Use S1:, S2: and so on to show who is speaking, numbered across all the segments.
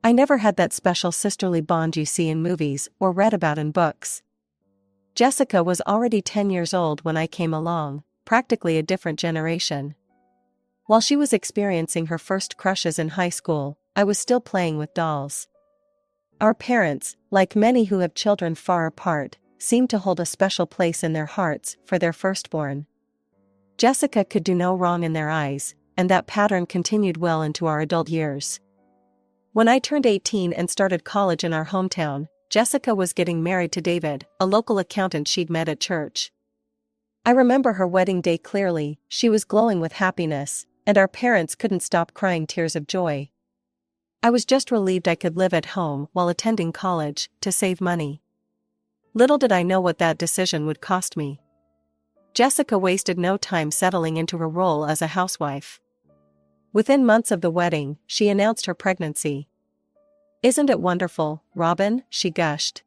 S1: I never had that special sisterly bond you see in movies or read about in books. Jessica was already 10 years old when I came along, practically a different generation. While she was experiencing her first crushes in high school, I was still playing with dolls. Our parents, like many who have children far apart, seemed to hold a special place in their hearts for their firstborn. Jessica could do no wrong in their eyes, and that pattern continued well into our adult years. When I turned 18 and started college in our hometown, Jessica was getting married to David, a local accountant she'd met at church. I remember her wedding day clearly. She was glowing with happiness, and our parents couldn't stop crying tears of joy. I was just relieved I could live at home while attending college, to save money. Little did I know what that decision would cost me. Jessica wasted no time settling into her role as a housewife. Within months of the wedding, she announced her pregnancy. "Isn't it wonderful, Robin?" she gushed.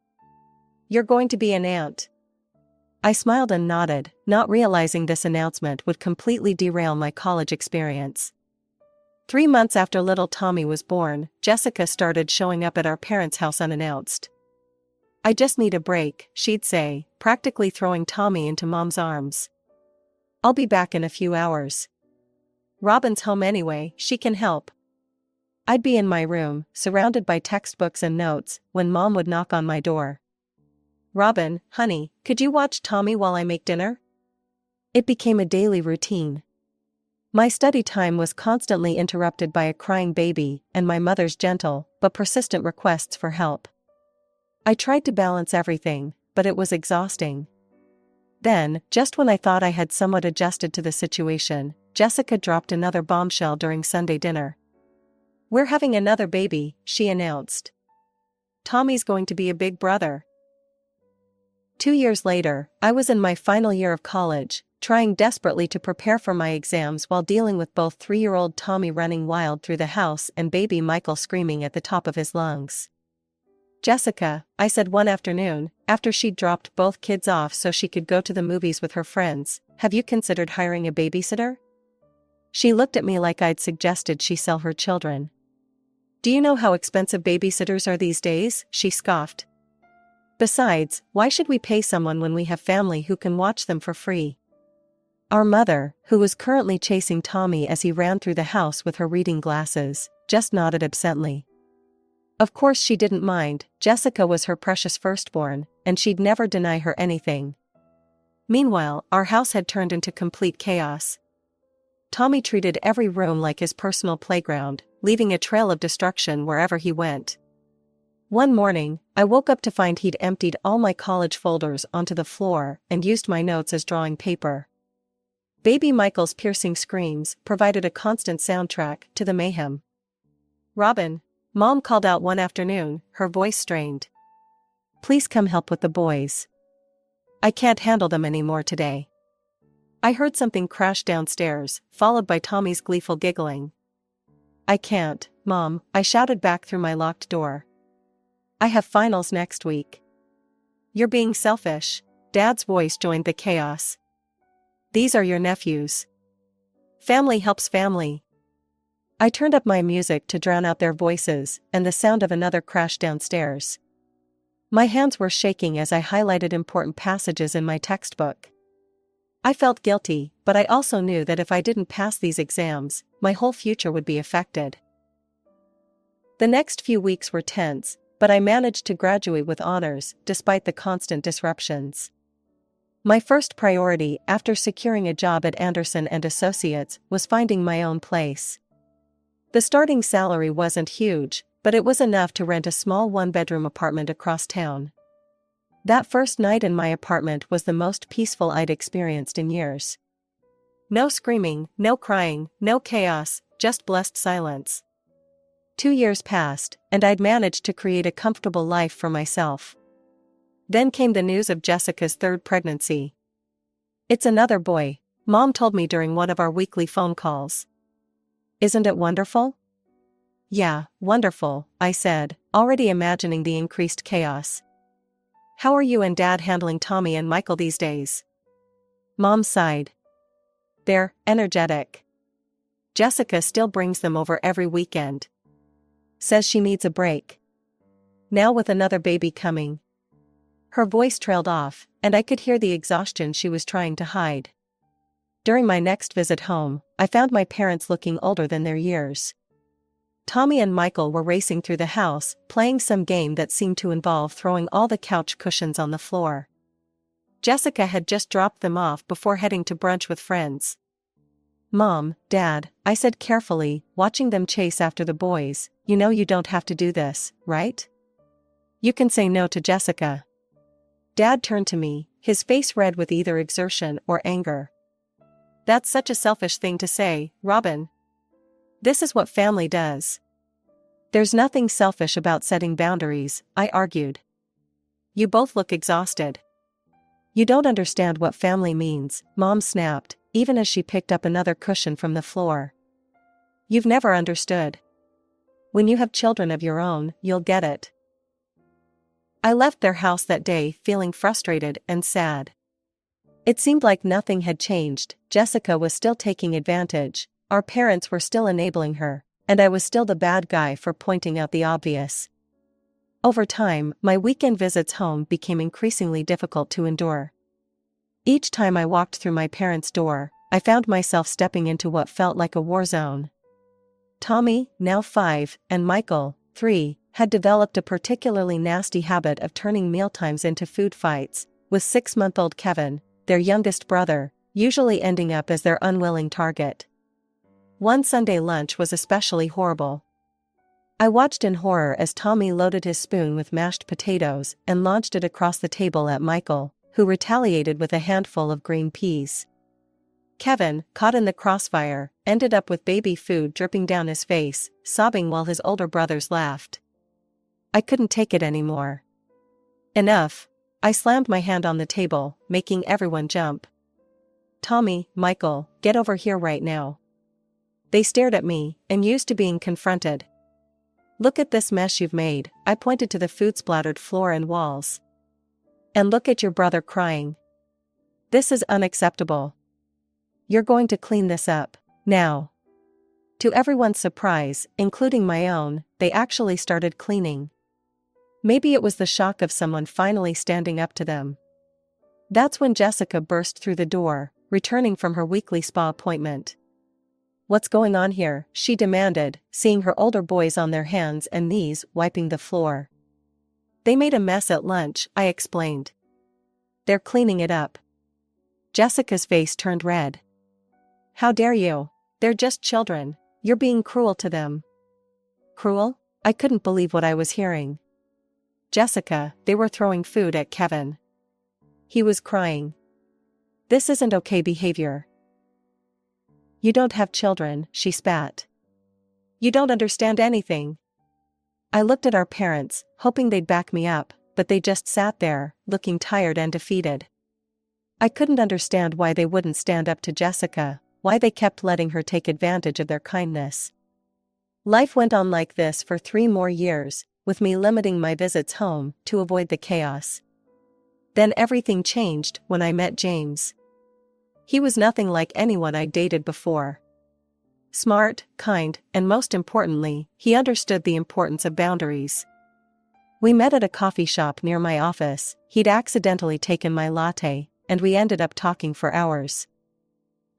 S1: "You're going to be an aunt." I smiled and nodded, not realizing this announcement would completely derail my college experience. 3 months after little Tommy was born, Jessica started showing up at our parents' house unannounced. "I just need a break," she'd say, practically throwing Tommy into Mom's arms. "I'll be back in a few hours. Robin's home anyway, she can help." I'd be in my room, surrounded by textbooks and notes, when Mom would knock on my door. "Robin, honey, could you watch Tommy while I make dinner?" It became a daily routine. My study time was constantly interrupted by a crying baby and my mother's gentle but persistent requests for help. I tried to balance everything, but it was exhausting. Then, just when I thought I had somewhat adjusted to the situation, Jessica dropped another bombshell during Sunday dinner. "We're having another baby," she announced. "Tommy's going to be a big brother." 2 years later, I was in my final year of college, trying desperately to prepare for my exams while dealing with both 3-year-old Tommy running wild through the house and baby Michael screaming at the top of his lungs. "Jessica," I said one afternoon, after she'd dropped both kids off so she could go to the movies with her friends, "have you considered hiring a babysitter?" She looked at me like I'd suggested she sell her children. "Do you know how expensive babysitters are these days?" she scoffed. "Besides, why should we pay someone when we have family who can watch them for free?" Our mother, who was currently chasing Tommy as he ran through the house with her reading glasses, just nodded absently. Of course she didn't mind. Jessica was her precious firstborn, and she'd never deny her anything. Meanwhile, our house had turned into complete chaos. Tommy treated every room like his personal playground, leaving a trail of destruction wherever he went. One morning, I woke up to find he'd emptied all my college folders onto the floor and used my notes as drawing paper. Baby Michael's piercing screams provided a constant soundtrack to the mayhem. "Robin," Mom called out one afternoon, her voice strained. "Please come help with the boys. I can't handle them anymore today." I heard something crash downstairs, followed by Tommy's gleeful giggling. "I can't, Mom," I shouted back through my locked door. "I have finals next week." "You're being selfish." Dad's voice joined the chaos. "These are your nephews. Family helps family." I turned up my music to drown out their voices and the sound of another crash downstairs. My hands were shaking as I highlighted important passages in my textbook. I felt guilty, but I also knew that if I didn't pass these exams, my whole future would be affected. The next few weeks were tense, but I managed to graduate with honors despite the constant disruptions. My first priority after securing a job at Anderson & Associates was finding my own place. The starting salary wasn't huge, but it was enough to rent a small one-bedroom apartment across town. That first night in my apartment was the most peaceful I'd experienced in years. No screaming, no crying, no chaos, just blessed silence. 2 years passed, and I'd managed to create a comfortable life for myself. Then came the news of Jessica's third pregnancy. "It's another boy," Mom told me during one of our weekly phone calls. "Isn't it wonderful?" "Yeah, wonderful," I said, already imagining the increased chaos. "How are you and Dad handling Tommy and Michael these days?" Mom sighed. "They're energetic. Jessica still brings them over every weekend. Says she needs a break. Now with another baby coming. Her voice trailed off, and I could hear the exhaustion she was trying to hide. During my next visit home, I found my parents looking older than their years. Tommy and Michael were racing through the house, playing some game that seemed to involve throwing all the couch cushions on the floor. Jessica had just dropped them off before heading to brunch with friends. "Mom, Dad," I said carefully, watching them chase after the boys, "you know you don't have to do this, right? You can say no to Jessica." Dad turned to me, his face red with either exertion or anger. "That's such a selfish thing to say, Robin. This is what family does." "There's nothing selfish about setting boundaries," I argued. "You both look exhausted." "You don't understand what family means," Mom snapped, even as she picked up another cushion from the floor. "You've never understood. When you have children of your own, you'll get it." I left their house that day feeling frustrated and sad. It seemed like nothing had changed. Jessica was still taking advantage, our parents were still enabling her, and I was still the bad guy for pointing out the obvious. Over time, my weekend visits home became increasingly difficult to endure. Each time I walked through my parents' door, I found myself stepping into what felt like a war zone. Tommy, now 5, and Michael, 3, had developed a particularly nasty habit of turning mealtimes into food fights, with 6-month-old Kevin, their youngest brother, usually ending up as their unwilling target. One Sunday lunch was especially horrible. I watched in horror as Tommy loaded his spoon with mashed potatoes and launched it across the table at Michael, who retaliated with a handful of green peas. Kevin, caught in the crossfire, ended up with baby food dripping down his face, sobbing while his older brothers laughed. I couldn't take it anymore. "Enough." I slammed my hand on the table, making everyone jump. "Tommy, Michael, get over here right now." They stared at me, unused to being confronted. "Look at this mess you've made," I pointed to the food-splattered floor and walls. "And look at your brother crying. This is unacceptable. You're going to clean this up, now." To everyone's surprise, including my own, they actually started cleaning. Maybe it was the shock of someone finally standing up to them. That's when Jessica burst through the door, returning from her weekly spa appointment. "What's going on here?" she demanded, seeing her older boys on their hands and knees wiping the floor. "They made a mess at lunch," I explained. "They're cleaning it up." Jessica's face turned red. "How dare you? They're just children. You're being cruel to them." "Cruel?" I couldn't believe what I was hearing. "Jessica, they were throwing food at Kevin. He was crying. This isn't okay behavior." "You don't have children," she spat. "You don't understand anything." I looked at our parents, hoping they'd back me up, but they just sat there, looking tired and defeated. I couldn't understand why they wouldn't stand up to Jessica, why they kept letting her take advantage of their kindness. Life went on like this for 3 more years, with me limiting my visits home to avoid the chaos. Then everything changed when I met James. He was nothing like anyone I'd dated before. Smart, kind, and most importantly, he understood the importance of boundaries. We met at a coffee shop near my office. He'd accidentally taken my latte, and we ended up talking for hours.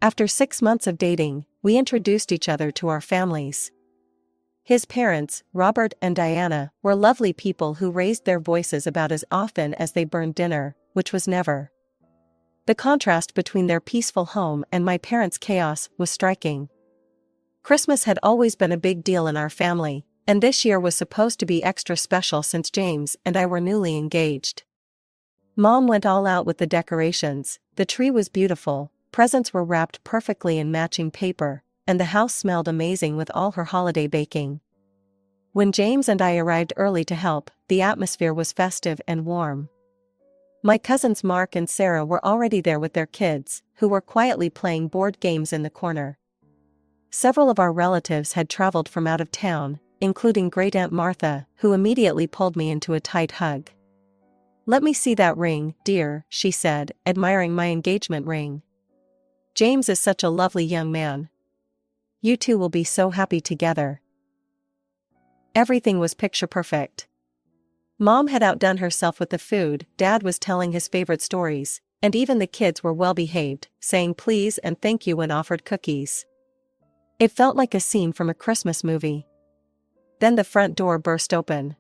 S1: After 6 months of dating, we introduced each other to our families. His parents, Robert and Diana, were lovely people who raised their voices about as often as they burned dinner, which was never. The contrast between their peaceful home and my parents' chaos was striking. Christmas had always been a big deal in our family, and this year was supposed to be extra special since James and I were newly engaged. Mom went all out with the decorations. The tree was beautiful, presents were wrapped perfectly in matching paper, and the house smelled amazing with all her holiday baking. When James and I arrived early to help, the atmosphere was festive and warm. My cousins Mark and Sarah were already there with their kids, who were quietly playing board games in the corner. Several of our relatives had traveled from out of town, including Great-Aunt Martha, who immediately pulled me into a tight hug. "Let me see that ring, dear," she said, admiring my engagement ring. "James is such a lovely young man. You two will be so happy together." Everything was picture perfect. Mom had outdone herself with the food, Dad was telling his favorite stories, and even the kids were well behaved, saying please and thank you when offered cookies. It felt like a scene from a Christmas movie. Then the front door burst open.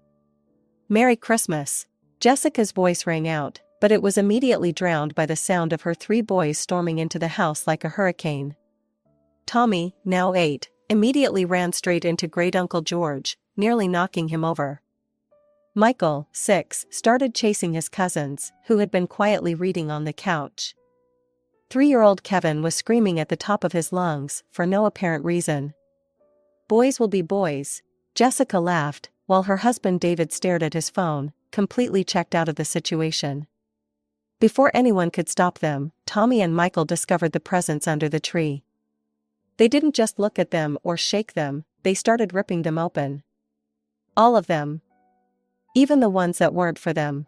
S1: "Merry Christmas!" Jessica's voice rang out, but it was immediately drowned by the sound of her 3 boys storming into the house like a hurricane. Tommy, now 8, immediately ran straight into Great Uncle George, nearly knocking him over. Michael, 6, started chasing his cousins, who had been quietly reading on the couch. 3-year-old Kevin was screaming at the top of his lungs, for no apparent reason. "Boys will be boys," Jessica laughed, while her husband David stared at his phone, completely checked out of the situation. Before anyone could stop them, Tommy and Michael discovered the presents under the tree. They didn't just look at them or shake them, they started ripping them open. All of them. Even the ones that weren't for them.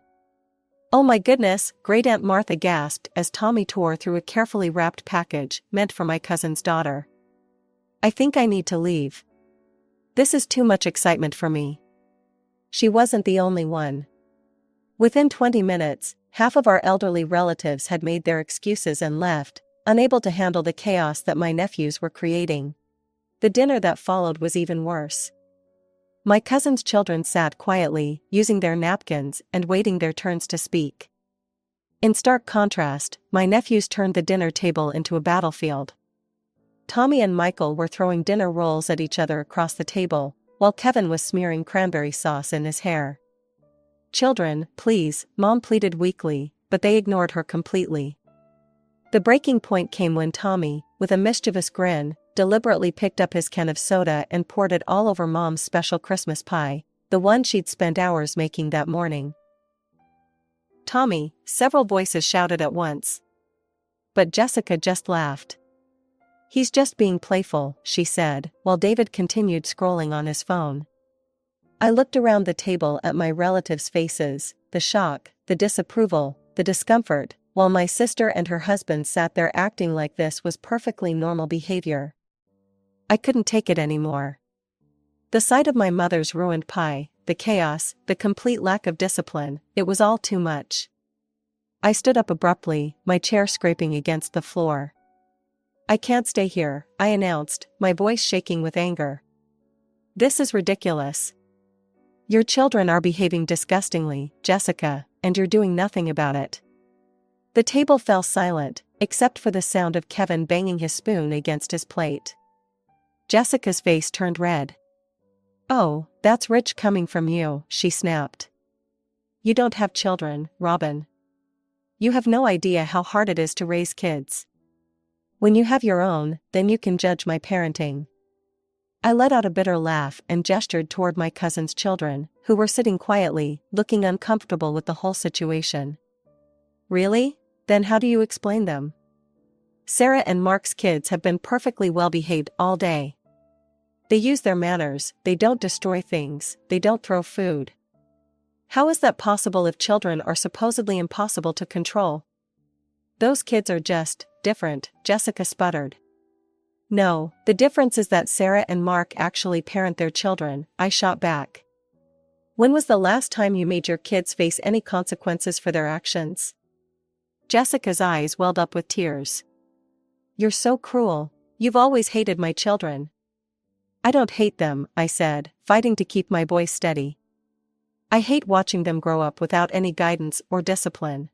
S1: "Oh my goodness," Great Aunt Martha gasped as Tommy tore through a carefully wrapped package meant for my cousin's daughter. "I think I need to leave. This is too much excitement for me." She wasn't the only one. Within 20 minutes, half of our elderly relatives had made their excuses and left, unable to handle the chaos that my nephews were creating. The dinner that followed was even worse. My cousin's children sat quietly, using their napkins and waiting their turns to speak. In stark contrast, my nephews turned the dinner table into a battlefield. Tommy and Michael were throwing dinner rolls at each other across the table, while Kevin was smearing cranberry sauce in his hair. "Children, please," Mom pleaded weakly, but they ignored her completely. The breaking point came when Tommy, with a mischievous grin, deliberately picked up his can of soda and poured it all over Mom's special Christmas pie, the one she'd spent hours making that morning. "Tommy," several voices shouted at once. But Jessica just laughed. "He's just being playful," she said, while David continued scrolling on his phone. I looked around the table at my relatives' faces, the shock, the disapproval, the discomfort, while my sister and her husband sat there acting like this was perfectly normal behavior. I couldn't take it anymore. The sight of my mother's ruined pie, the chaos, the complete lack of discipline, it was all too much. I stood up abruptly, my chair scraping against the floor. "I can't stay here," I announced, my voice shaking with anger. "This is ridiculous. Your children are behaving disgustingly, Jessica, and you're doing nothing about it." The table fell silent, except for the sound of Kevin banging his spoon against his plate. Jessica's face turned red. "Oh, that's rich coming from you," she snapped. "You don't have children, Robin. You have no idea how hard it is to raise kids. When you have your own, then you can judge my parenting." I let out a bitter laugh and gestured toward my cousin's children, who were sitting quietly, looking uncomfortable with the whole situation. "Really? Then how do you explain them? Sarah and Mark's kids have been perfectly well behaved all day. They use their manners, they don't destroy things, they don't throw food. How is that possible if children are supposedly impossible to control?" "Those kids are just different," Jessica sputtered. "No, the difference is that Sarah and Mark actually parent their children," I shot back. "When was the last time you made your kids face any consequences for their actions?" Jessica's eyes welled up with tears. "You're so cruel. You've always hated my children." "I don't hate them," I said, fighting to keep my voice steady. "I hate watching them grow up without any guidance or discipline.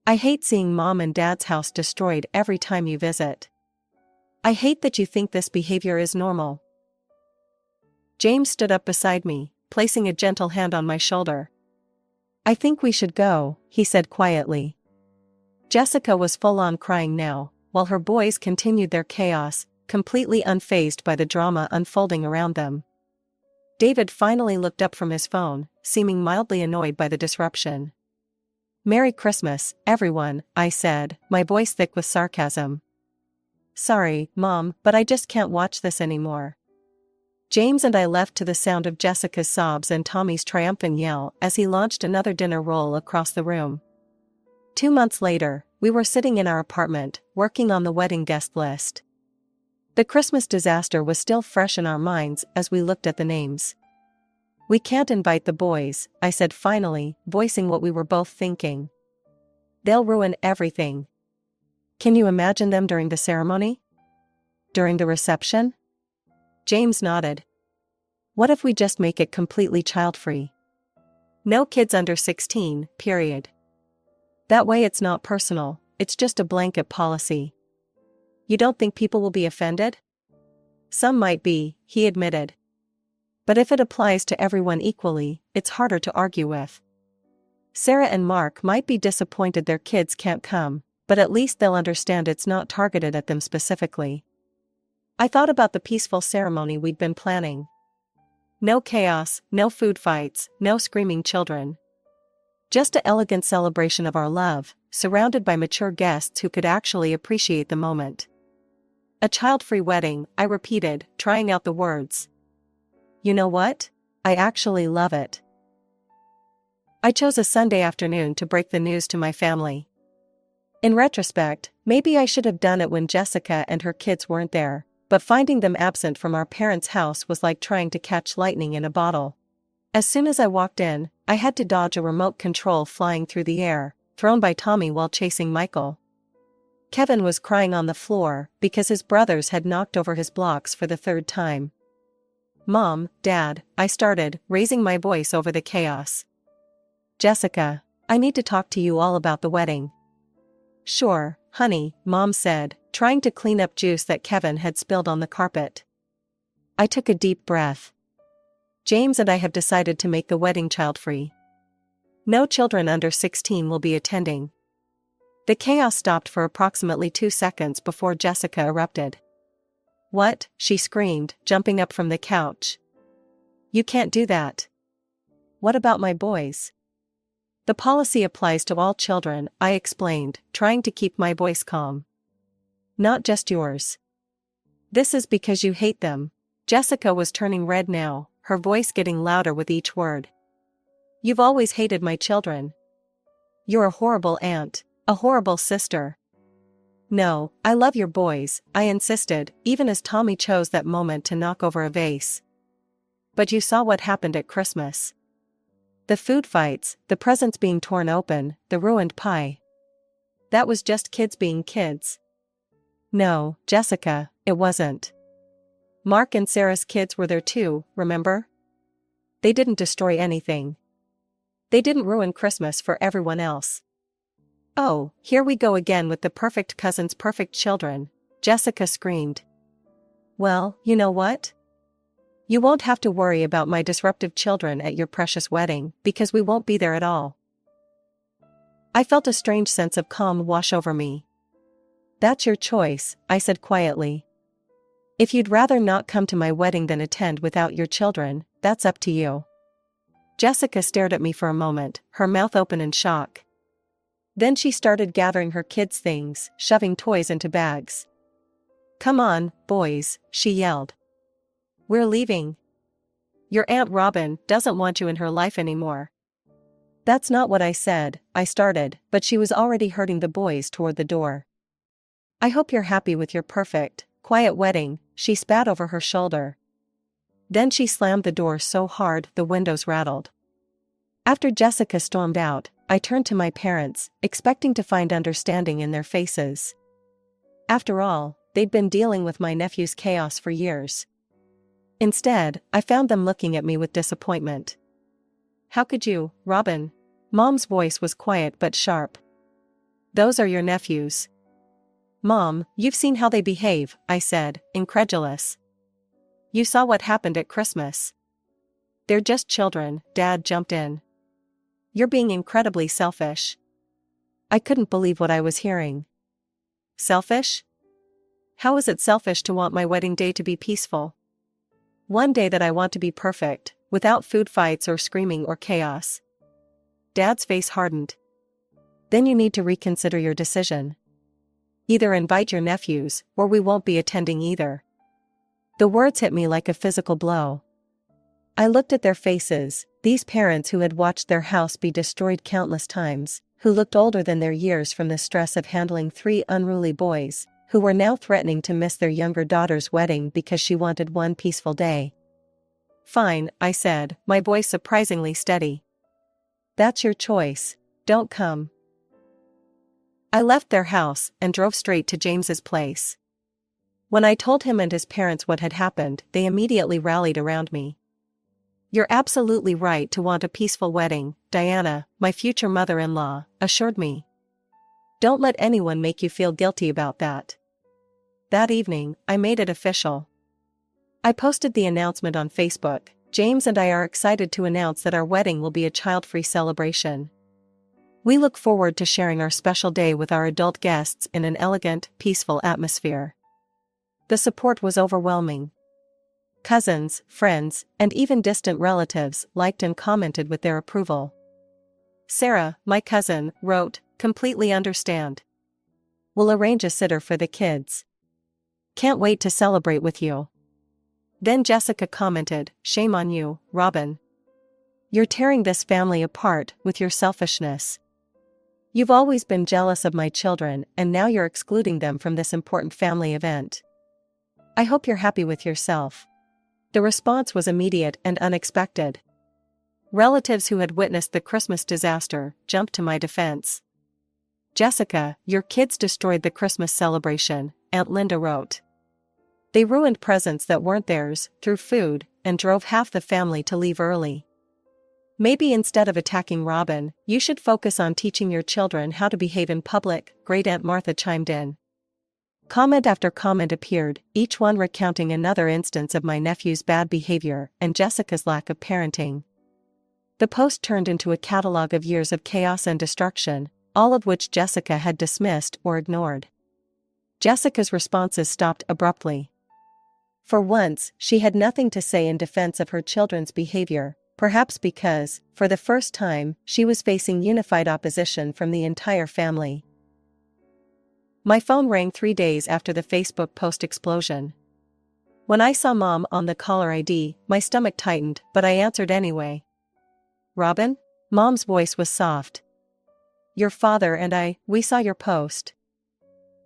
S1: I hate seeing Mom and Dad's house destroyed every time you visit. I hate that you think this behavior is normal." James stood up beside me, placing a gentle hand on my shoulder. "I think we should go," he said quietly. Jessica was full-on crying now, while her boys continued their chaos, completely unfazed by the drama unfolding around them. David finally looked up from his phone, seeming mildly annoyed by the disruption. "Merry Christmas, everyone," I said, my voice thick with sarcasm. "Sorry, Mom, but I just can't watch this anymore." James and I left to the sound of Jessica's sobs and Tommy's triumphant yell as he launched another dinner roll across the room. 2 months later, we were sitting in our apartment, working on the wedding guest list. The Christmas disaster was still fresh in our minds as we looked at the names. We can't invite the boys, I said finally, voicing what we were both thinking. They'll ruin everything. Can you imagine them during the ceremony? During the reception? James nodded. What if we just make it completely child-free? No kids under 16, period. That way it's not personal, it's just a blanket policy. You don't think people will be offended? Some might be, he admitted. But if it applies to everyone equally, it's harder to argue with. Sarah and Mark might be disappointed their kids can't come, but at least they'll understand it's not targeted at them specifically. I thought about the peaceful ceremony we'd been planning. No chaos, no food fights, no screaming children. Just an elegant celebration of our love, surrounded by mature guests who could actually appreciate the moment. A child-free wedding, I repeated, trying out the words. You know what? I actually love it. I chose a Sunday afternoon to break the news to my family. In retrospect, maybe I should have done it when Jessica and her kids weren't there, but finding them absent from our parents' house was like trying to catch lightning in a bottle. As soon as I walked in, I had to dodge a remote control flying through the air, thrown by Tommy while chasing Michael. Kevin was crying on the floor because his brothers had knocked over his blocks for the third time. Mom, Dad, I started, raising my voice over the chaos. Jessica, I need to talk to you all about the wedding. Sure, honey, Mom said, trying to clean up juice that Kevin had spilled on the carpet. I took a deep breath. James and I have decided to make the wedding child-free. No children under 16 will be attending. The chaos stopped for approximately 2 seconds before Jessica erupted. What? She screamed, jumping up from the couch. You can't do that. What about my boys? The policy applies to all children, I explained, trying to keep my voice calm. Not just yours. This is because you hate them. Jessica was turning red now, her voice getting louder with each word. You've always hated my children. You're a horrible aunt, a horrible sister. No, I love your boys, I insisted, even as Tommy chose that moment to knock over a vase. But you saw what happened at Christmas. The food fights, the presents being torn open, the ruined pie. That was just kids being kids. No, Jessica, it wasn't. Mark and Sarah's kids were there too, remember? They didn't destroy anything. They didn't ruin Christmas for everyone else. Oh, here we go again with the perfect cousin's perfect children, Jessica screamed. Well, you know what? You won't have to worry about my disruptive children at your precious wedding, because we won't be there at all. I felt a strange sense of calm wash over me. That's your choice, I said quietly. If you'd rather not come to my wedding than attend without your children, that's up to you. Jessica stared at me for a moment, her mouth open in shock. Then she started gathering her kids' things, shoving toys into bags. Come on, boys, she yelled. We're leaving. Your Aunt Robin doesn't want you in her life anymore. That's not what I said, I started, but she was already herding the boys toward the door. I hope you're happy with your perfect, quiet wedding, she spat over her shoulder. Then she slammed the door so hard the windows rattled. After Jessica stormed out, I turned to my parents, expecting to find understanding in their faces. After all, they'd been dealing with my nephew's chaos for years. Instead, I found them looking at me with disappointment. How could you, Robin? Mom's voice was quiet but sharp. Those are your nephews. Mom, you've seen how they behave, I said, incredulous. You saw what happened at Christmas. They're just children, Dad jumped in. You're being incredibly selfish. I couldn't believe what I was hearing. Selfish? How is it selfish to want my wedding day to be peaceful? One day that I want to be perfect, without food fights or screaming or chaos. Dad's face hardened. Then you need to reconsider your decision. Either invite your nephews, or we won't be attending either. The words hit me like a physical blow. I looked at their faces, these parents who had watched their house be destroyed countless times, who looked older than their years from the stress of handling 3 unruly boys, who were now threatening to miss their younger daughter's wedding because she wanted one peaceful day. Fine, I said, my voice surprisingly steady. That's your choice. Don't come. I left their house and drove straight to James's place. When I told him and his parents what had happened, they immediately rallied around me. You're absolutely right to want a peaceful wedding, Diana, my future mother-in-law, assured me. Don't let anyone make you feel guilty about that. That evening, I made it official. I posted the announcement on Facebook. James and I are excited to announce that our wedding will be a child-free celebration. We look forward to sharing our special day with our adult guests in an elegant, peaceful atmosphere. The support was overwhelming. Cousins, friends, and even distant relatives liked and commented with their approval. Sarah, my cousin, wrote, "Completely understand. We'll arrange a sitter for the kids. Can't wait to celebrate with you." Then Jessica commented, "Shame on you, Robin. You're tearing this family apart with your selfishness. You've always been jealous of my children and now you're excluding them from this important family event. I hope you're happy with yourself." The response was immediate and unexpected. Relatives who had witnessed the Christmas disaster jumped to my defense. "Jessica, your kids destroyed the Christmas celebration," Aunt Linda wrote. "They ruined presents that weren't theirs, threw food, and drove half the family to leave early. Maybe instead of attacking Robin, you should focus on teaching your children how to behave in public," Great Aunt Martha chimed in. Comment after comment appeared, each one recounting another instance of my nephew's bad behavior and Jessica's lack of parenting. The post turned into a catalog of years of chaos and destruction, all of which Jessica had dismissed or ignored. Jessica's responses stopped abruptly. For once, she had nothing to say in defense of her children's behavior, perhaps because, for the first time, she was facing unified opposition from the entire family. My phone rang 3 days after the Facebook post explosion. When I saw Mom on the caller ID, my stomach tightened, but I answered anyway. "Robin?" Mom's voice was soft. "Your father and we saw your post."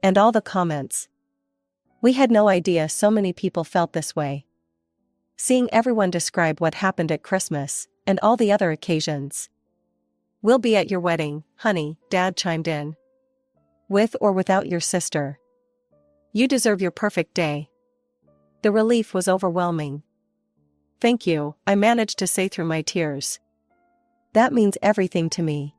S1: And all the comments. We had no idea so many people felt this way. Seeing everyone describe what happened at Christmas, and all the other occasions. "We'll be at your wedding, honey," Dad chimed in. "With or without your sister. You deserve your perfect day." The relief was overwhelming. "Thank you," I managed to say through my tears. "That means everything to me."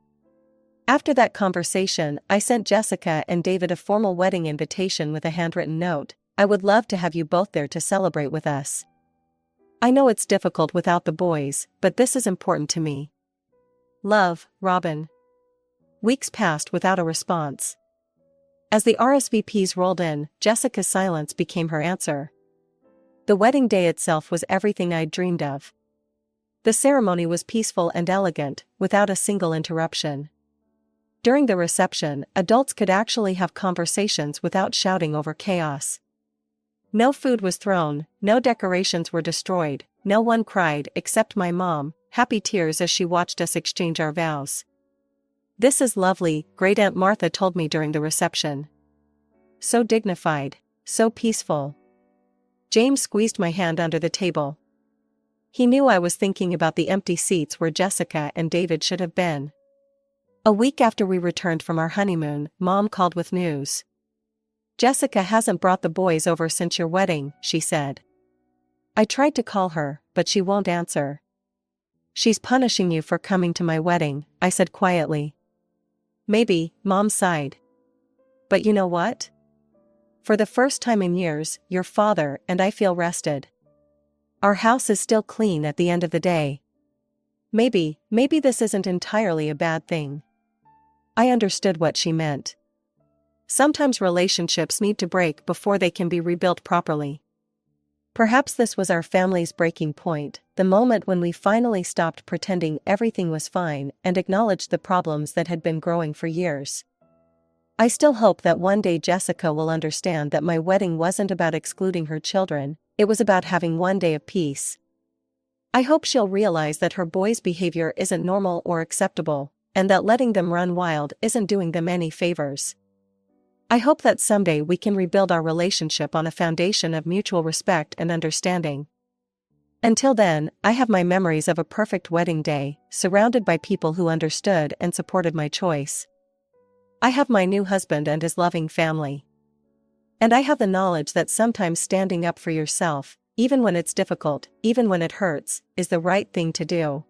S1: After that conversation, I sent Jessica and David a formal wedding invitation with a handwritten note. "I would love to have you both there to celebrate with us. I know it's difficult without the boys, but this is important to me. Love, Robin." Weeks passed without a response. As the RSVPs rolled in, Jessica's silence became her answer. The wedding day itself was everything I'd dreamed of. The ceremony was peaceful and elegant, without a single interruption. During the reception, adults could actually have conversations without shouting over chaos. No food was thrown, no decorations were destroyed, no one cried except my mom, happy tears as she watched us exchange our vows. "This is lovely," Great Aunt Martha told me during the reception. "So dignified, so peaceful." James squeezed my hand under the table. He knew I was thinking about the empty seats where Jessica and David should have been. A week after we returned from our honeymoon, Mom called with news. "Jessica hasn't brought the boys over since your wedding," she said. "I tried to call her, but she won't answer." "She's punishing you for coming to my wedding," I said quietly. "Maybe," Mom sighed. "But you know what? For the first time in years, your father and I feel rested. Our house is still clean at the end of the day. Maybe this isn't entirely a bad thing." I understood what she meant. Sometimes relationships need to break before they can be rebuilt properly. Perhaps this was our family's breaking point, the moment when we finally stopped pretending everything was fine and acknowledged the problems that had been growing for years. I still hope that one day Jessica will understand that my wedding wasn't about excluding her children, it was about having one day of peace. I hope she'll realize that her boys' behavior isn't normal or acceptable, and that letting them run wild isn't doing them any favors. I hope that someday we can rebuild our relationship on a foundation of mutual respect and understanding. Until then, I have my memories of a perfect wedding day, surrounded by people who understood and supported my choice. I have my new husband and his loving family. And I have the knowledge that sometimes standing up for yourself, even when it's difficult, even when it hurts, is the right thing to do.